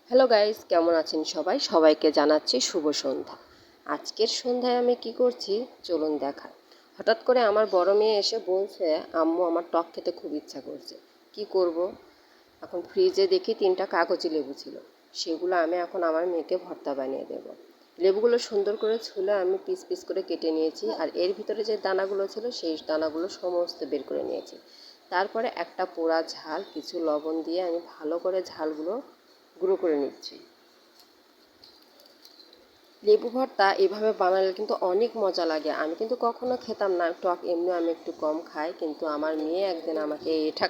Hello guys, কেমন আছেন সবাই? সবাইকে জানাচ্ছি শুভ সন্ধ্যা। আজকের সন্ধ্যায় আমি কি করছি চলুন দেখাই। হঠাৎ করে আমার বড় মেয়ে এসে বলছে, আম্মু আমার টক খেতে খুব ইচ্ছা করছে। কি করব? এখন ফ্রিজে দেখি 3টা কাগজি লেবু ছিল। সেগুলো আমি এখন আমার মেয়েকে ভর্তা বানিয়ে দেব। লেবুগুলো সুন্দর করে ছুলে আমি পিস পিস করে কেটে নিয়েছি, আর এর ভিতরে যে দানাগুলো ছিল সেই দানাগুলো সমস্ত বের করে নিয়েছি। তারপরে একটা পোড়া ঝাল, কিছু লবণ দিয়ে আমি ভালো করে ঝালগুলো গুঁড়ো করে নিচ্ছি। লেবু ভর্তা এভাবে বানালে কিন্তু অনেক মজা লাগে। আমি কিন্তু কখনো খেতাম না, টক এমনি আমি একটু কম খাই, কিন্তু আমার মেয়ে একদিন আমাকে এটা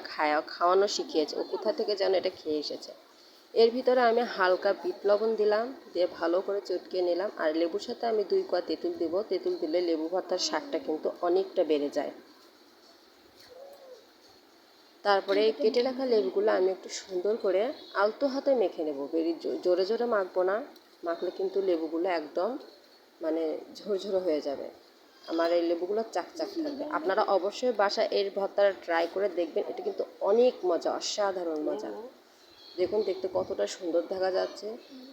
খাওয়ানো শিখিয়েছে। ও কোথা থেকে যেন এটা খেয়ে এসেছে। এর ভিতরে আমি হালকা বিট লবণ দিলাম, দিয়ে ভালো করে চটকে নিলাম। আর লেবুর সাথে আমি 2 কোয়া তেঁতুল দেব। তেঁতুল দিলে লেবু ভর্তার স্বাদটা কিন্তু অনেকটা বেড়ে যায়। তারপরে কেটে রাখা লেবুগুলো আমি একটু সুন্দর করে আলতো হাতে মেখে নেব। বেরি জোরে জোরে মাখবো না, মাখলে কিন্তু লেবুগুলো একদম মানে ঝরঝরে হয়ে যাবে। আমার এই লেবুগুলো চাকচাক থাকবে। আপনারা অবশ্যই বাসায় এর ভর্তাটা ট্রাই করে দেখবেন। এটা কিন্তু অনেক মজা, অসাধারণ মজা। দেখুন দেখতে কতটা সুন্দর দেখা যাচ্ছে।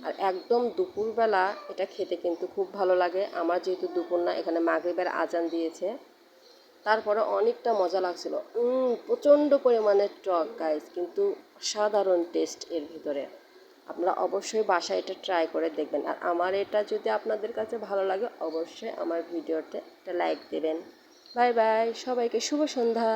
আর একদম দুপুরবেলা এটা খেতে কিন্তু খুব ভালো লাগে। আমার যেহেতু দুপুর না, এখানে মাগরিবের আজান দিয়েছে, তারপরে অনেকটা মজা লাগছিল। প্রচণ্ড পরিমাণে টক গাইস, কিন্তু অসাধারণ টেস্ট এর ভিতরে। আপনারা অবশ্যই বাসায় এটা ট্রাই করে দেখবেন। আর আমার এটা যদি আপনাদের কাছে ভালো লাগে, অবশ্যই আমার ভিডিওতে একটা লাইক দেবেন। বাই বাই, সবাইকে শুভ সন্ধ্যা।